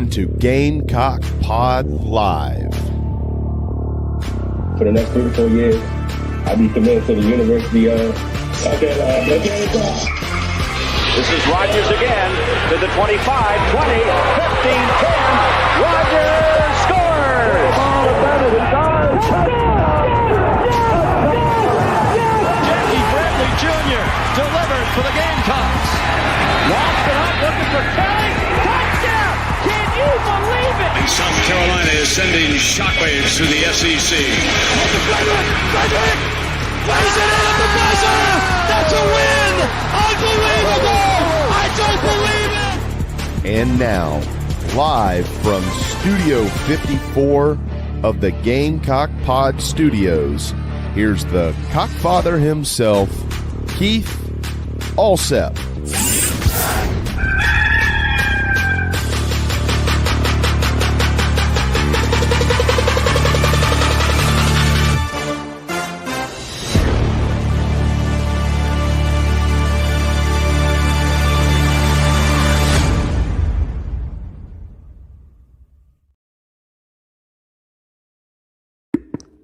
Welcome to Gamecock Pod Live. For the next 3 to 4 years, I'll be committed to the University of This is Rodgers again to the 25, 20, 15, 10. Rodgers scores! Jackie Bradley Jr. delivers for the Gamecocks. Lost it up, looking for Kelly. Touchdown! Can you believe it? And South Carolina is sending shockwaves through the SEC. Frederick plays it in at the buzzer. That's a win! Unbelievable! I don't believe it! And now, live from Studio 54 of the Gamecock Pod Studios, here's the Cockfather himself, Keith Alsep.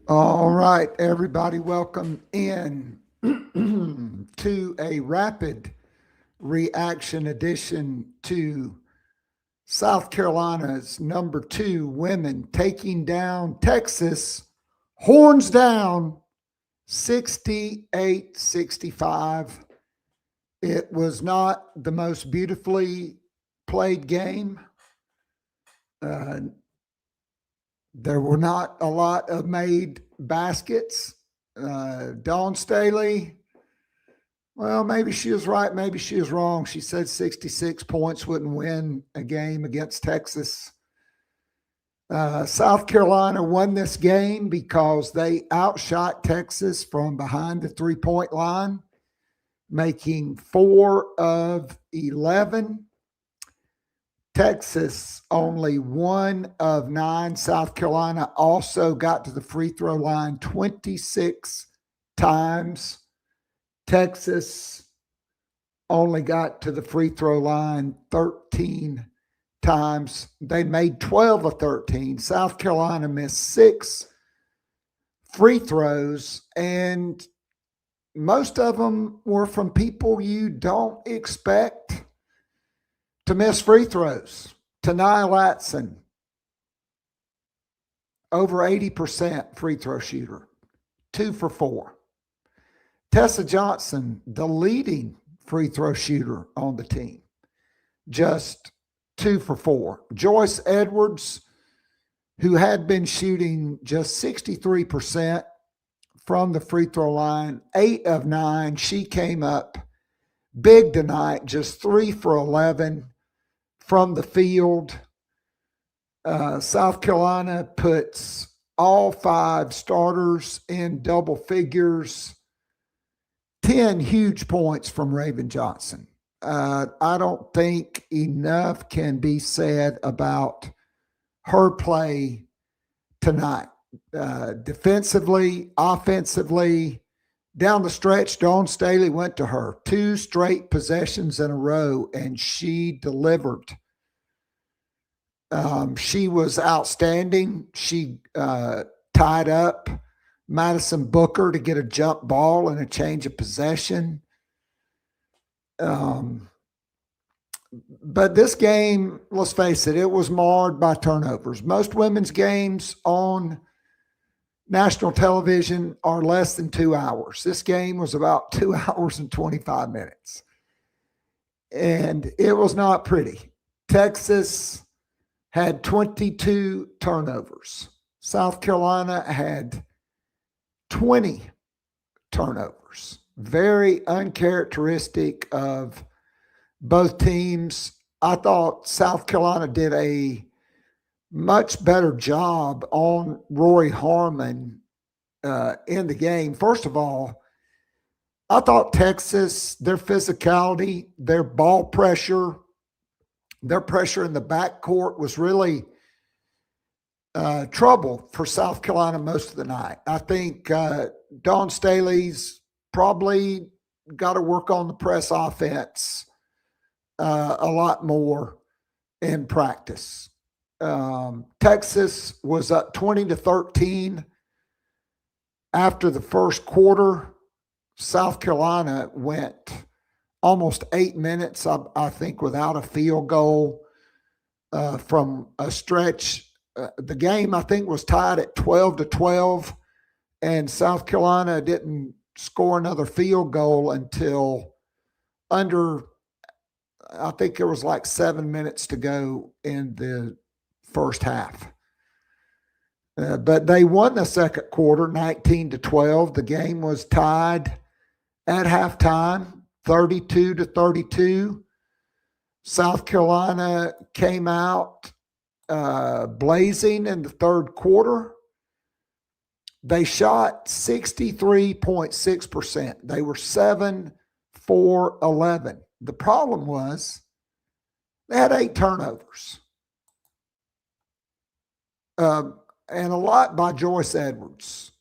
All right, everybody, welcome in to a rapid reaction edition to South Carolina's number 2 women taking down Texas, horns down, 68-65. It was not the most beautifully played game. There were not a lot of made baskets. Dawn Staley, well, maybe she was right, maybe she was wrong. She said 66 points wouldn't win a game against Texas. South Carolina won this game because they outshot Texas from behind the three-point line, making 4 of 11. Texas only 1 of 9. South Carolina also got to the free throw line 26 times. Texas only got to the free throw line 13 times. They made 12 of 13. South Carolina missed 6 free throws, and most of them were from people you don't expect to miss free throws. Tania Latson, over 80% free throw shooter, 2 for 4. Tessa Johnson, the leading free throw shooter on the team, just 2 for 4. Joyce Edwards, who had been shooting just 63% from the free throw line, 8 of 9. She came up big tonight, just 3 for 11 from the field. South Carolina puts all 5 starters in double figures. 10 huge points from Raven Johnson. I don't think enough can be said about her play tonight. Defensively, offensively, down the stretch, Dawn Staley went to her 2 straight possessions in a row, and she delivered. She was outstanding. She tied up Madison Booker to get a jump ball and a change of possession. But this game, let's face it, it was marred by turnovers. Most women's games on national television are less than 2 hours. This game was about 2 hours and 25 minutes. And it was not pretty. Texas had 22 turnovers. South Carolina had 20 turnovers. Very uncharacteristic of both teams. I thought South Carolina did a much better job on Rory Harmon in the game. First of all, I thought Texas, their physicality, their ball pressure, their pressure in the backcourt was really trouble for South Carolina most of the night. I think Dawn Staley's probably got to work on the press offense a lot more in practice. Texas was up 20-13 after the first quarter. South Carolina went almost 8 minutes, I think, without a field goal from a stretch. The game, I think, was tied at 12-12, and South Carolina didn't score another field goal until under, I think it was like 7 minutes to go in the first half. But they won the second quarter 19-12. The game was tied at halftime, 32-32. South Carolina came out blazing in the third quarter. They shot 63.6%. They were 7-for-11. The problem was they had 8 turnovers. And a lot by Joyce Edwards.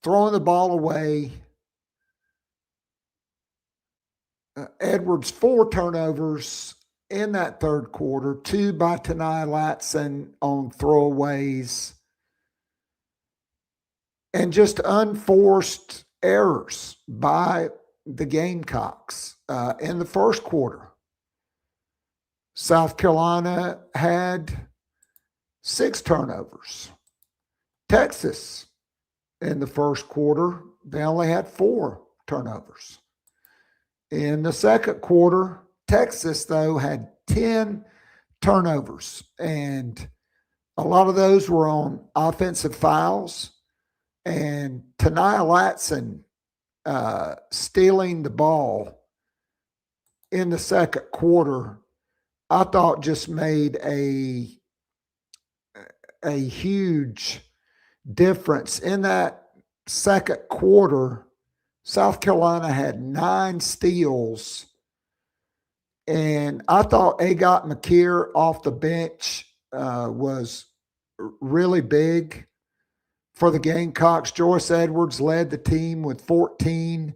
Throwing the ball away. Edwards 4 turnovers in that third quarter, 2 by Tanai Latson on throwaways, and just unforced errors by the Gamecocks in the first quarter. South Carolina had 6 turnovers. Texas, in the first quarter, they only had 4 turnovers. In the second quarter, Texas, though, had 10 turnovers, and a lot of those were on offensive fouls. And Tanai Latson stealing the ball in the second quarter, I thought just made a huge difference. In that second quarter, South Carolina had 9 steals, and I thought Agot McKeer off the bench was really big for the Gamecocks. Joyce Edwards led the team with 14.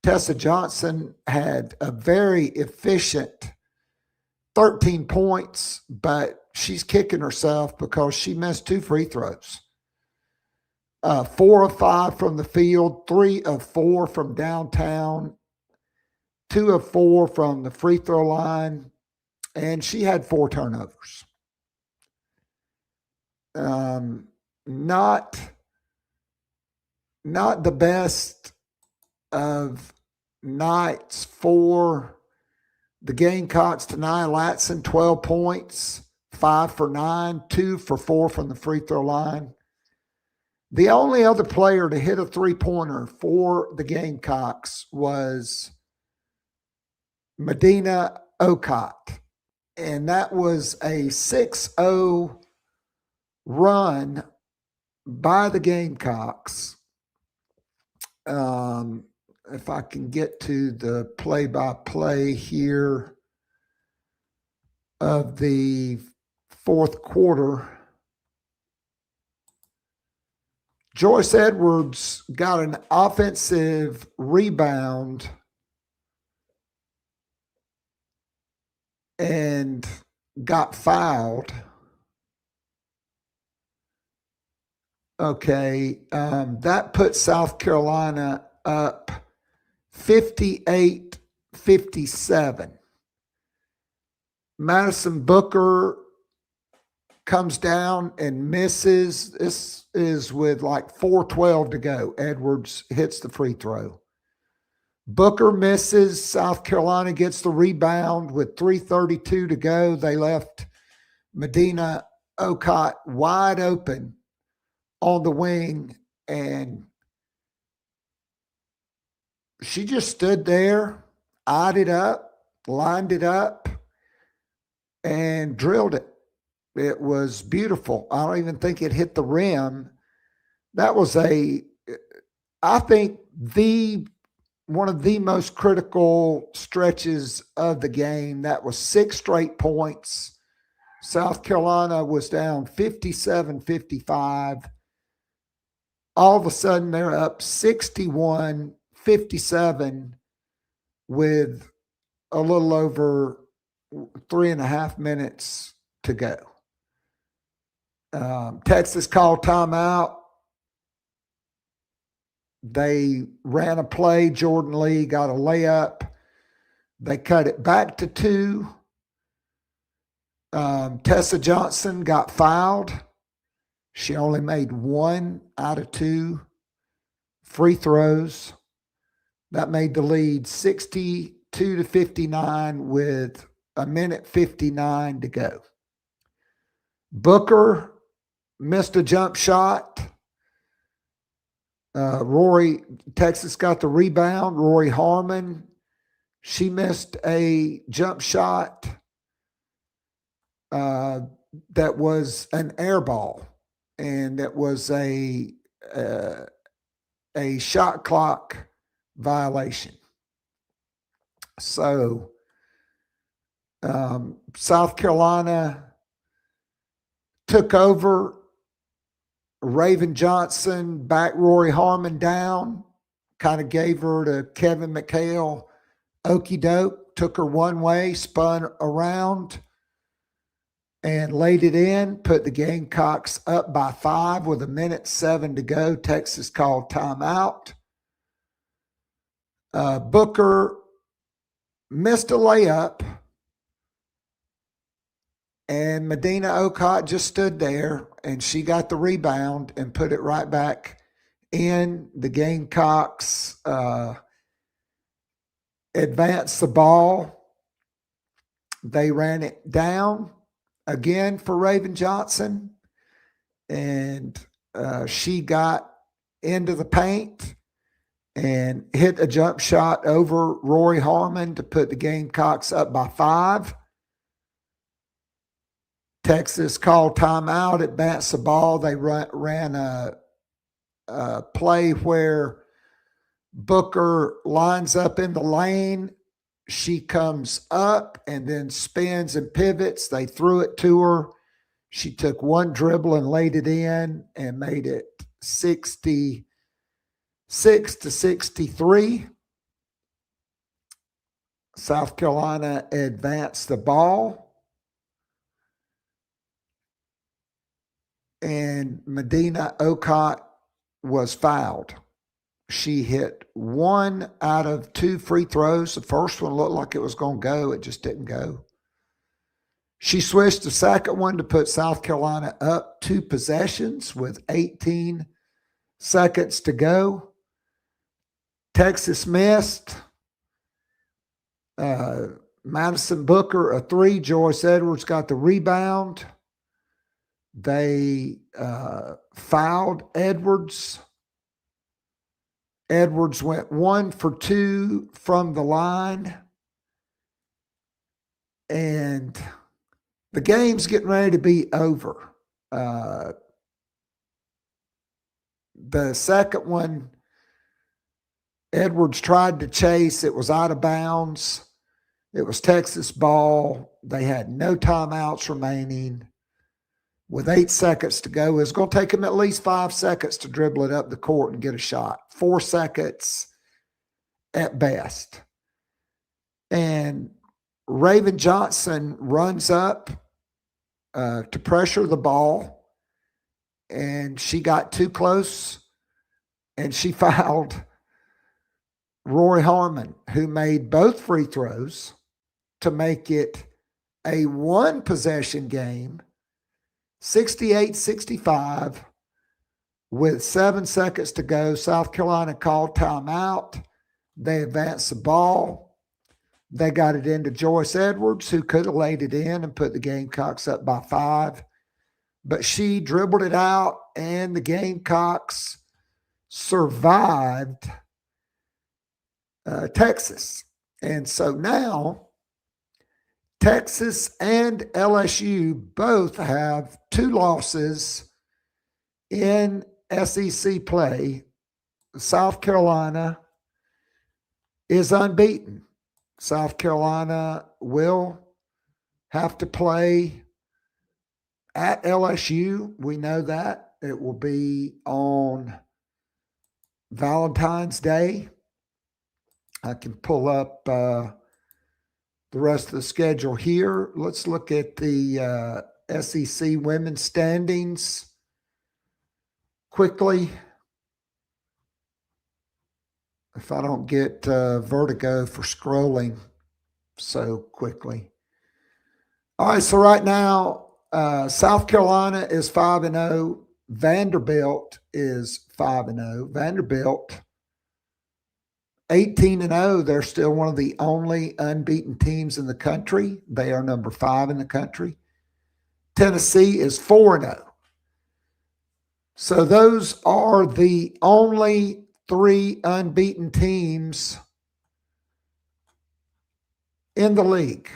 Tessa Johnson had a very efficient 13 points, but she's kicking herself because she missed 2 free throws. 4 of 5 from the field, 3 of 4 from downtown, 2 of 4 from the free throw line, and she had 4 turnovers. Not the best of nights for the Gamecocks. Tanai Latson, 12 points, 5 for 9, 2 for 4 from the free throw line. The only other player to hit a three-pointer for the Gamecocks was Medina Okot, and that was a 6-0 run by the Gamecocks. If I can get to the play-by-play here of the fourth quarter. Joyce Edwards got an offensive rebound and got fouled. Okay, that put South Carolina up 58-57. Madison Booker comes down and misses. This is with like 4:12 to go. Edwards hits the free throw. Booker misses. South Carolina gets the rebound with 3:32 to go. They left Medina Okot wide open on the wing, and she just stood there, eyed it up, lined it up, and drilled it. It was beautiful. I don't even think it hit the rim. That was I think one of the most critical stretches of the game. That was 6 straight points. South Carolina was down 57-55. All of a sudden, they're up 61-57 with a little over 3.5 minutes to go. Texas called timeout. They ran a play. Jordan Lee got a layup. They cut it back to 2. Tessa Johnson got fouled. She only made 1 out of 2 free throws. That made the lead 62-59 with 1:59 to go. Booker missed a jump shot. Texas got the rebound. Rory Harmon, she missed a jump shot that was an air ball, and it was a shot clock violation. So South Carolina took over. Raven Johnson backed Rory Harmon down, kind of gave her to Kevin McHale. Okey doke, took her one way, spun around, and laid it in, put the Gamecocks up by 5 with 1:07 to go. Texas called timeout. Booker missed a layup, and Medina Okot just stood there, and she got the rebound and put it right back in. The Gamecocks advanced the ball. They ran it down again for Raven Johnson, and she got into the paint and hit a jump shot over Rory Harmon to put the Gamecocks up by 5. Texas called timeout, advanced the ball. They ran a play where Booker lines up in the lane. She comes up and then spins and pivots. They threw it to her. She took one dribble and laid it in and made it 66-63. South Carolina advanced the ball. And Medina Okot was fouled. She hit 1 out of 2 free throws. The first one looked like it was going to go. It just didn't go. She switched the second one to put South Carolina up 2 possessions with 18 seconds to go. Texas missed. Madison Booker a 3. Joyce Edwards got the rebound. They fouled Edwards. Edwards went 1 for 2 from the line. And the game's getting ready to be over. The second one, Edwards tried to chase. It was out of bounds. It was Texas ball. They had no timeouts remaining. With 8 seconds to go, it's going to take them at least 5 seconds to dribble it up the court and get a shot. 4 seconds at best. And Raven Johnson runs up to pressure the ball, and she got too close, and she fouled Rory Harmon, who made both free throws to make it a 1-possession game, 68-65, with 7 seconds to go. South Carolina called timeout. They advanced the ball. They got it into Joyce Edwards, who could have laid it in and put the Gamecocks up by 5. But she dribbled it out, and the Gamecocks survived Texas. And so now Texas and LSU both have 2 losses in SEC play. South Carolina is unbeaten. South Carolina will have to play at LSU. We know that. It will be on Valentine's Day. I can pull up the rest of the schedule here. Let's look at the SEC women's standings quickly. If I don't get vertigo for scrolling so quickly. All right, so right now, South Carolina is 5-0. Vanderbilt is 5-0. Vanderbilt 18-0. They're still one of the only unbeaten teams in the country. They are number 5 in the country. Tennessee is 4-0. So those are the only 3 unbeaten teams in the league.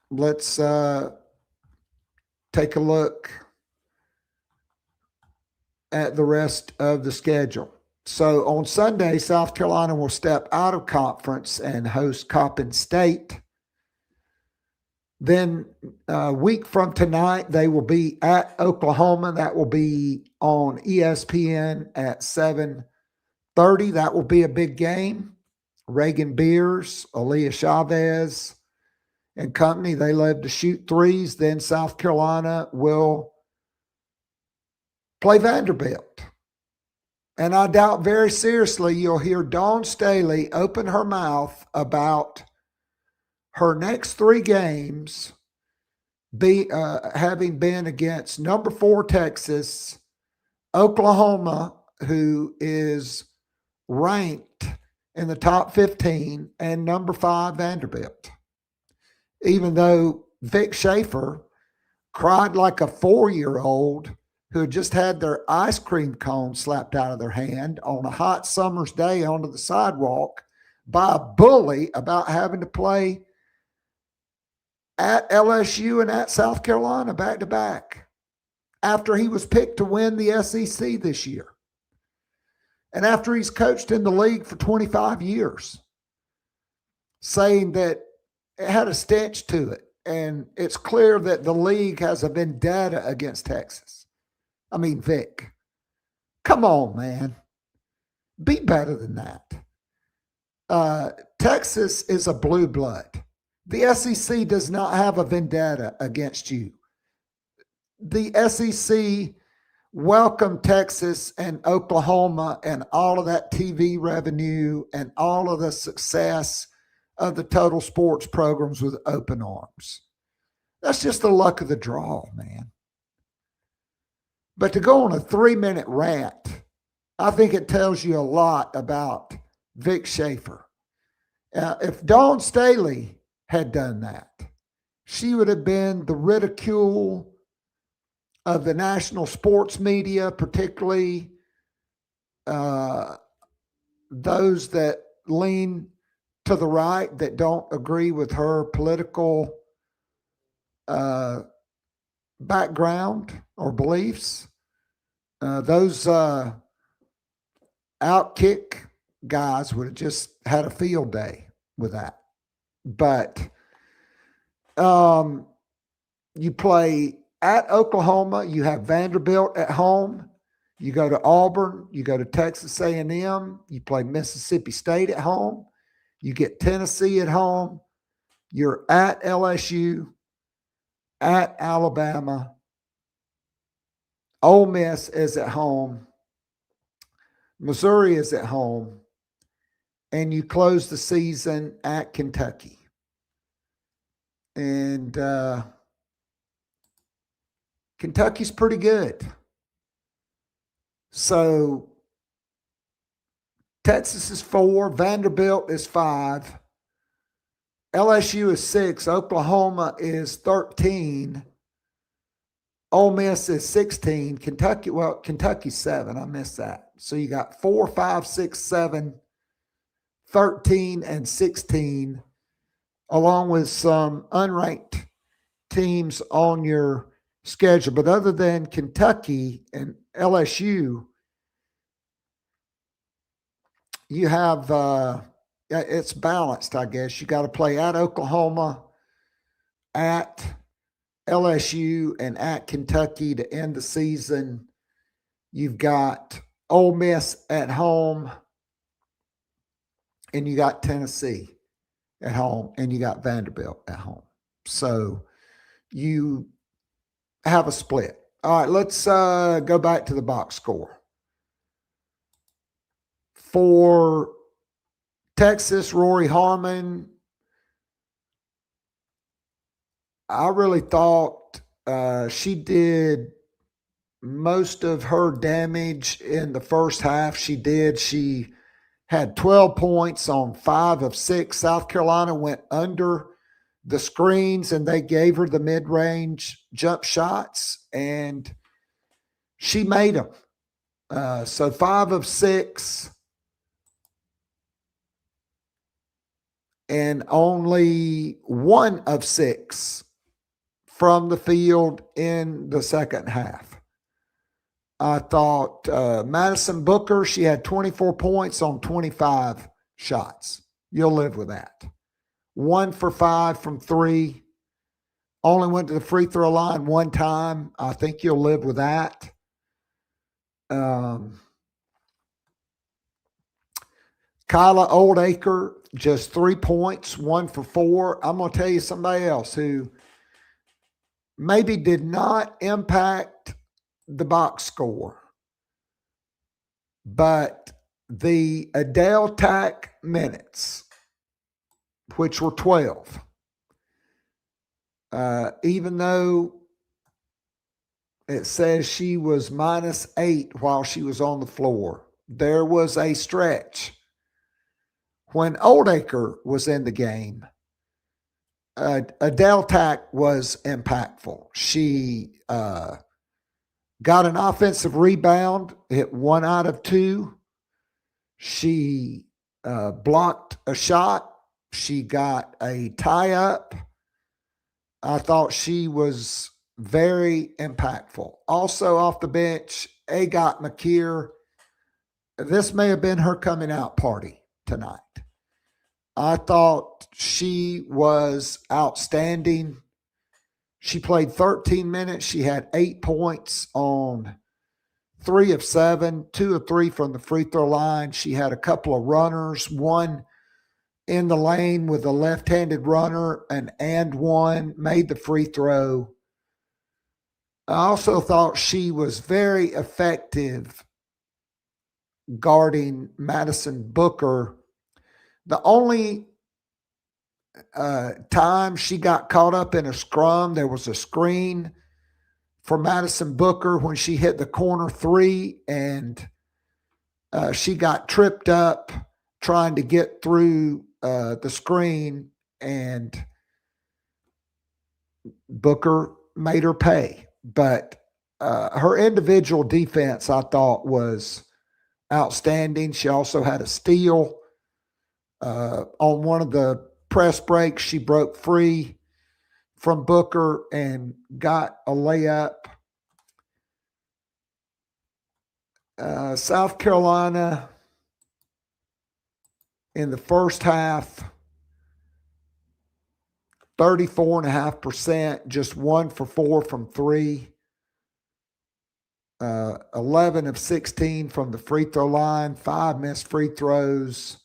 Let's take a look at the rest of the schedule. So on Sunday, South Carolina will step out of conference and host Coppin State. Then a week from tonight, they will be at Oklahoma. That will be on ESPN at 7:30. That will be a big game. Reagan Beers, Aaliyah Chavez, and company, they love to shoot threes. Then South Carolina will play Vanderbilt. And I doubt very seriously you'll hear Dawn Staley open her mouth about her next 3 games having been against number 4 Texas, Oklahoma, who is ranked in the top 15, and number 5 Vanderbilt. Even though Vic Schaefer cried like a 4-year-old who had just had their ice cream cone slapped out of their hand on a hot summer's day onto the sidewalk by a bully about having to play at LSU and at South Carolina back-to-back after he was picked to win the SEC this year. And after he's coached in the league for 25 years, saying that it had a stench to it. And it's clear that the league has a vendetta against Texas. I mean, Vic, come on, man. Be better than that. Texas is a blue blood. The SEC does not have a vendetta against you. The SEC welcomed Texas and Oklahoma and all of that TV revenue and all of the success of the total sports programs with open arms. That's just the luck of the draw, man. But to go on a 3-minute rant, I think it tells you a lot about Vic Schaefer. If Dawn Staley had done that, she would have been the ridicule of the national sports media, particularly those that lean to the right, that don't agree with her political background or beliefs. Those outkick guys would have just had a field day with that. But you play at Oklahoma, you have Vanderbilt at home, you go to Auburn, you go to Texas A&M, you play Mississippi State at home, you get Tennessee at home, you're at LSU, at Alabama, Ole Miss is at home, Missouri is at home, and you close the season at Kentucky. And Kentucky's pretty good. So Texas is 4, Vanderbilt is 5, LSU is 6, Oklahoma is 13, Ole Miss is 16, Kentucky's 7. I missed that. So you got 4, 5, 6, 7, 13, and 16, along with some unranked teams on your schedule. But other than Kentucky and LSU, you have it's balanced, I guess. You got to play at Oklahoma, at LSU, and at Kentucky to end the season. You've got Ole Miss at home, and you got Tennessee. at home, and you got Vanderbilt at home. So you have a split. All right, let's go back to the box score. For Texas, Rory Harmon, I really thought she did most of her damage in the first half. She did. She had 12 points on 5 of 6. South Carolina went under the screens, and they gave her the mid-range jump shots, and she made them. So 5 of 6, and only 1 of 6 from the field in the second half. I thought Madison Booker, she had 24 points on 25 shots. You'll live with that. 1 for 5 from 3. Only went to the free throw line 1 time. I think you'll live with that. Kyla Oldacre, just 3 points, 1 for 4. I'm going to tell you somebody else who maybe did not impact the box score, but the Adele Tack minutes, which were 12, even though it says she was -8 while she was on the floor, there was a stretch when Oldacre was in the game. Adele Tack was impactful. She got an offensive rebound, hit 1 out of 2. She blocked a shot. She got a tie-up. I thought she was very impactful. Also off the bench, Agot McKeer. This may have been her coming out party tonight. I thought she was outstanding. She played 13 minutes. She had 8 points on 3 of 7, 2 of 3 from the free throw line. She had a couple of runners, 1 in the lane with a left-handed runner, and 1 made the free throw. I also thought she was very effective guarding Madison Booker. The only time she got caught up in a scrum, there was a screen for Madison Booker when she hit the corner 3, and she got tripped up trying to get through the screen, and Booker made her pay. But her individual defense, I thought, was outstanding. She also had a steal. On one of the press breaks, she broke free from Booker and got a layup. South Carolina in the first half, 34.5%, just 1 for 4 from 3. 11 of 16 from the free throw line, 5 missed free throws,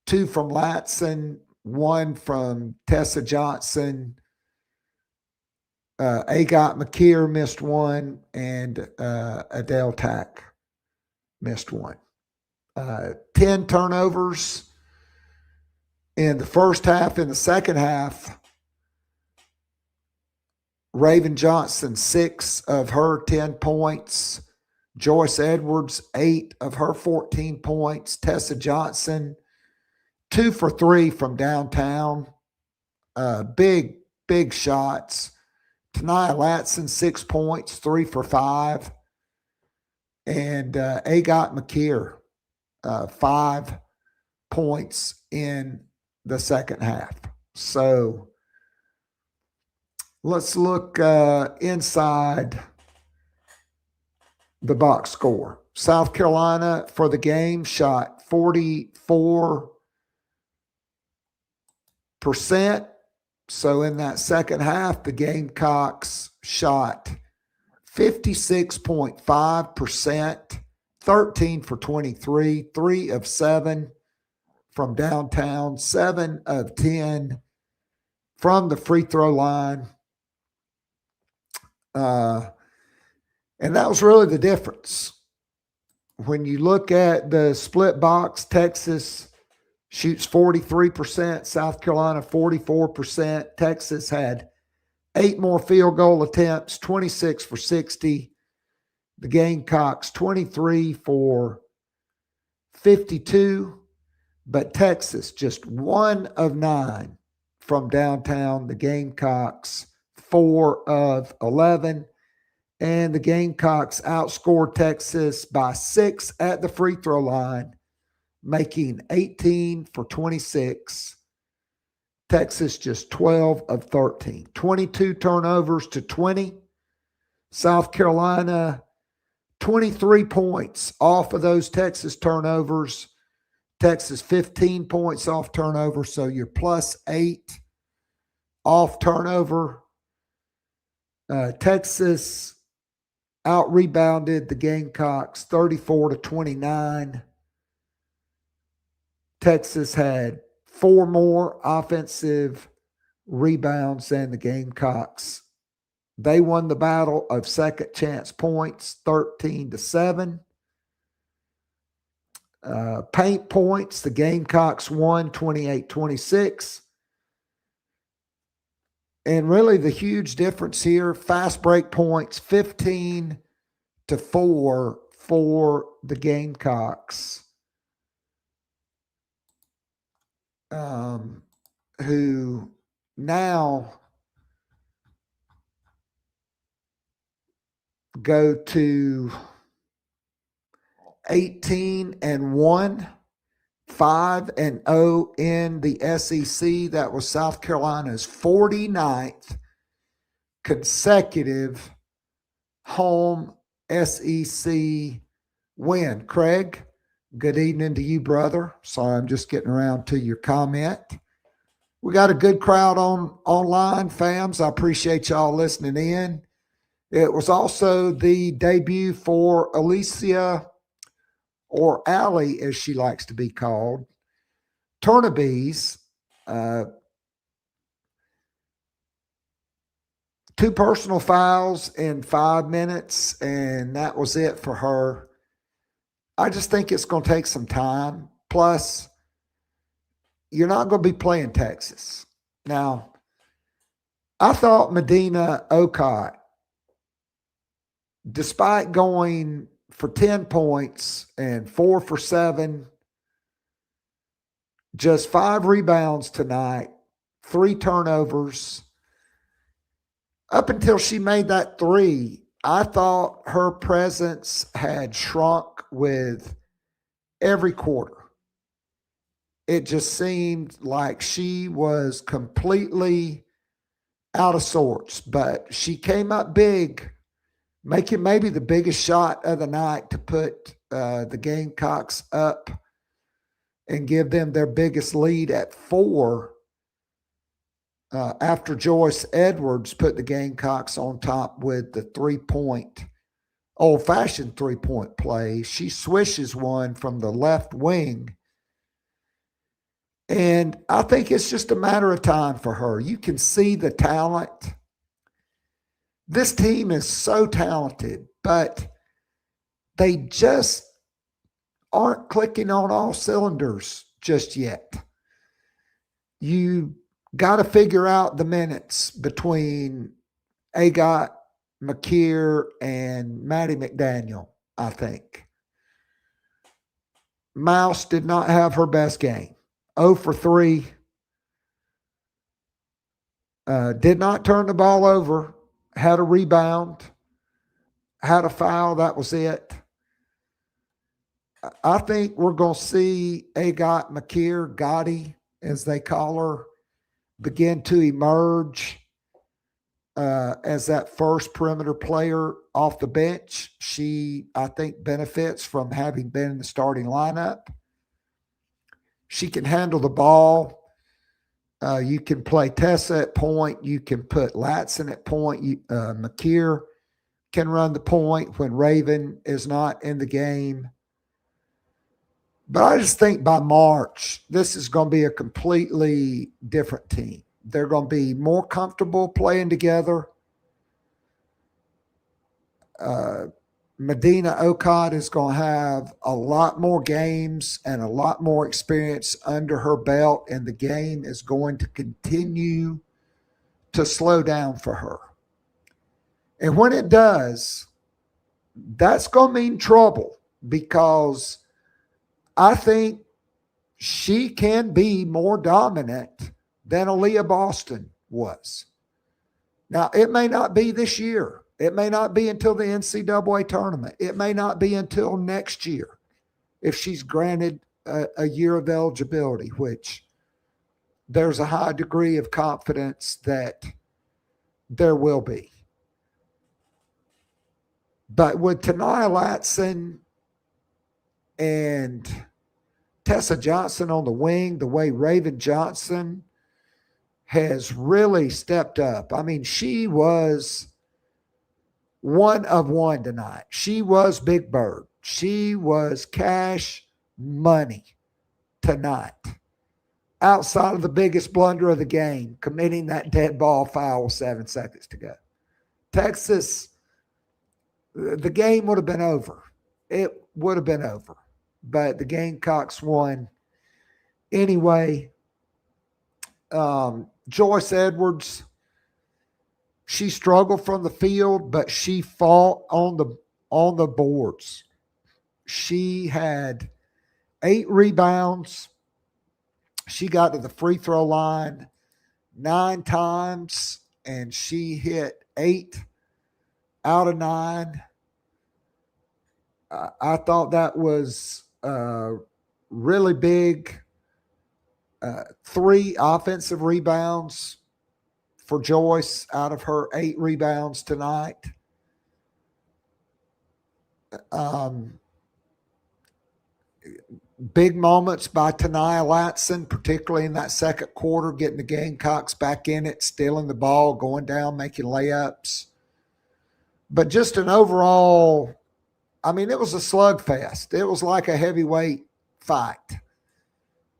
2 from Latson, 1 from Tessa Johnson. Agot McKeer missed 1, and Adele Tack missed 1. 10 turnovers in the first half. In the second half, Raven Johnson, 6 of her 10 points. Joyce Edwards, 8 of her 14 points. Tessa Johnson, 2 for 3 from downtown. Big shots. Tania Latson, 6 points, 3 for 5. And Agot McKeer, 5 points in the second half. So let's look inside the box score. South Carolina for the game shot 44%. So in that second half, the Gamecocks shot 56.5%, 13 for 23, 3 of 7 from downtown, 7 of 10 from the free throw line. And that was really the difference. When you look at the split box, Texas shoots 43%, South Carolina 44%. Texas had 8 more field goal attempts, 26 for 60. The Gamecocks 23 for 52, but Texas just 1 of 9 from downtown. The Gamecocks 4 of 11, and the Gamecocks outscored Texas by 6 at the free throw line, making 18 for 26. Texas just 12 of 13, 22 turnovers to 20. South Carolina 23 points off of those Texas turnovers. Texas 15 points off turnover, so you're plus 8 off turnover. Texas out-rebounded the Gamecocks 34 to 29. Texas had 4 more offensive rebounds than the Gamecocks. They won the battle of second chance points 13 to 7. Paint points, the Gamecocks won 28-26. And really the huge difference here, fast break points 15 to 4 for the Gamecocks, who now go to 18-1, 5-0 in the SEC. That was South Carolina's 49th consecutive home SEC win. Craig, good evening to you, brother. Sorry, I'm just getting around to your comment. We got a good crowd online, fams. I appreciate y'all listening in. It was also the debut for Alicia, or Allie, as she likes to be called, Turnabees. 2 personal fouls in 5 minutes, and that was it for her. I just think it's going to take some time. Plus, you're not going to be playing Texas. Now, I thought Medina Okot, despite going for 10 points and 4 for 7, just 5 rebounds tonight, 3 turnovers. Up until she made that 3, I thought her presence had shrunk with every quarter. It just seemed like she was completely out of sorts, but she came up big, making maybe the biggest shot of the night to put the Gamecocks up and give them their biggest lead at 4 after Joyce Edwards put the Gamecocks on top with the 3-point, old-fashioned 3-point play. She swishes one from the left wing, and I think it's just a matter of time for her. You can see the talent. This team is so talented, but they just aren't clicking on all cylinders just yet. You got to figure out the minutes between Agot, McKeer, and Maddie McDaniel, I think. Mouse did not have her best game. 0 for 3. Did not turn the ball over. Had a rebound. Had a foul. That was it. I think we're going to see Agot McKeer, Gotti, as they call her, begin to emerge as that first perimeter player off the bench. She, I think, benefits from having been in the starting lineup. She can handle the ball. You can play Tessa at point. You can put Latson at point. McKeer can run the point when Raven is not in the game. But I just think by March, this is going to be a completely different team. They're going to be more comfortable playing together. Medina Okad is going to have a lot more games and a lot more experience under her belt, and the game is going to continue to slow down for her. And when it does, that's going to mean trouble, because I think she can be more dominant than Aaliyah Boston was. Now, it may not be this year. It may not be until the NCAA tournament. It may not be until next year if she's granted a year of eligibility, which there's a high degree of confidence that there will be. But with Tanaya Latson and Tessa Johnson on the wing, the way Raven Johnson has really stepped up. I mean, she was one of one tonight. She was Big Bird. She was cash money tonight. Outside of the biggest blunder of the game, committing that dead ball foul with 7 seconds to go. Texas, the game would have been over. It would have been over. But the Gamecocks won anyway. Joyce Edwards, she struggled from the field, but she fought on the boards. She had 8 rebounds. She got to the free throw line 9 times, and she hit 8 out of 9. I thought that was really big. 3 offensive rebounds for Joyce out of her 8 rebounds tonight. Big moments by Tanaya Latson, particularly in that second quarter, getting the Gamecocks back in it, stealing the ball, going down, making layups. But just an overall, I mean, it was a slugfest. It was like a heavyweight fight.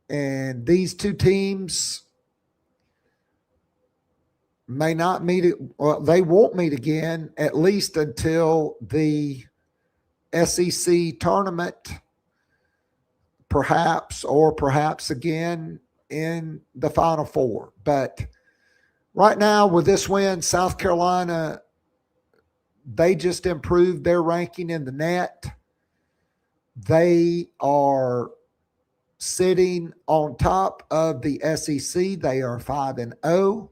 And these two teams may not meet, well, they won't meet again, at least until the SEC tournament, perhaps again in the Final Four. But right now, with this win, South Carolina, they just improved their ranking in the net. They are sitting on top of the SEC. They are 5-0.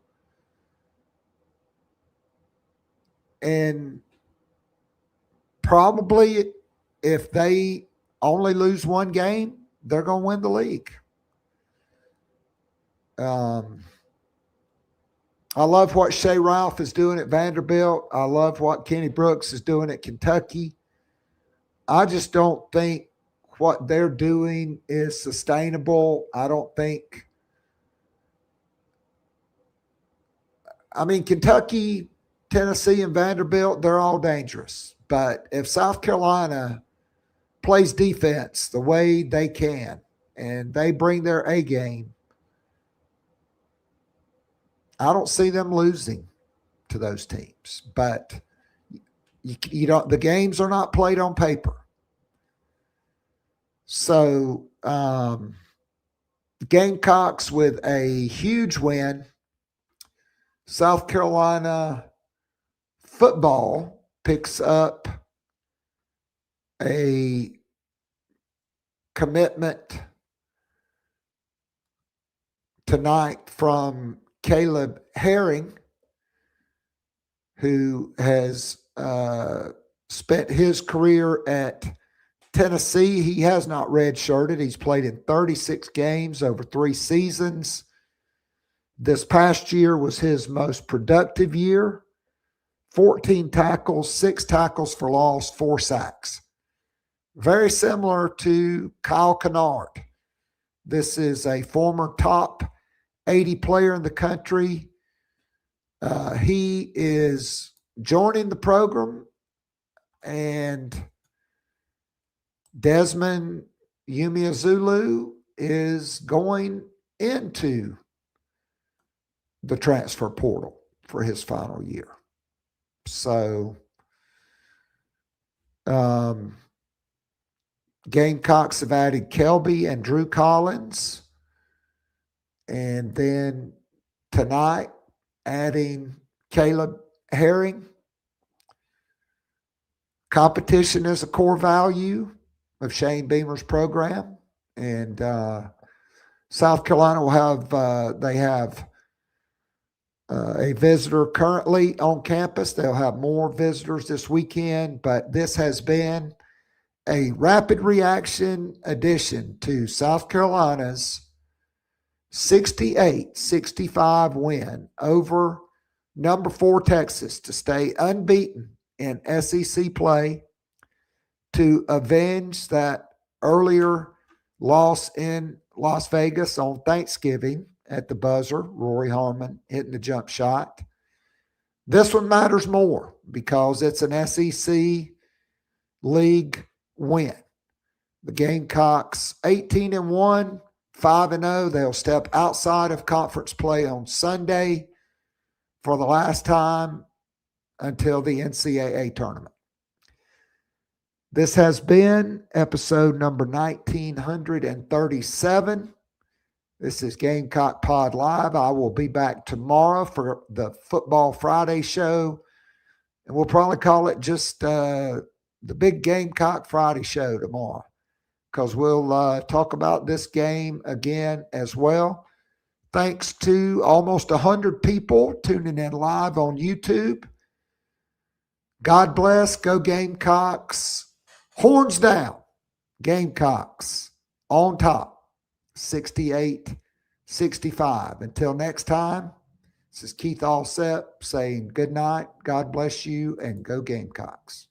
And probably if they only lose one game, they're going to win the league. I love what Shea Ralph is doing at Vanderbilt. I love what Kenny Brooks is doing at Kentucky. I just don't think what they're doing is sustainable. I don't think – I mean, Kentucky, Tennessee, and Vanderbilt, they're all dangerous. But if South Carolina plays defense the way they can and they bring their A game, I don't see them losing to those teams. But you don't, the games are not played on paper. So Gamecocks with a huge win. South Carolina football picks up a commitment tonight from Caleb Herring, who has spent his career at Tennessee. He has not redshirted. He's played in 36 games over 3 seasons. This past year was his most productive year. 14 tackles, 6 tackles for loss, 4 sacks. Very similar to Kyle Kennard. This is a former top 80 player in the country. He is joining the program, and Desmond Yumi Zulu is going into the transfer portal for his final year. So, Gamecocks have added Kelby and Drew Collins. And then tonight, adding Caleb Herring. Competition is a core value of Shane Beamer's program. And South Carolina will have, they have a visitor currently on campus. They'll have more visitors this weekend, but this has been a rapid reaction addition to South Carolina's 68-65 win over number 4 Texas to stay unbeaten in SEC play, to avenge that earlier loss in Las Vegas on Thanksgiving at the buzzer, Rory Harmon hitting the jump shot. This one matters more because it's an SEC league win. The Gamecocks 18-1, 5-0. They'll step outside of conference play on Sunday for the last time until the NCAA tournament. This has been episode number 1937. This is Gamecock Pod Live. I will be back tomorrow for the Football Friday show, and we'll probably call it just the Big Gamecock Friday show tomorrow, because we'll talk about this game again as well. Thanks to almost 100 people tuning in live on YouTube. God bless. Go Gamecocks. Horns down. Gamecocks on top. 68-65. Until next time, this is Keith Allsep saying good night. God bless you, and go Gamecocks.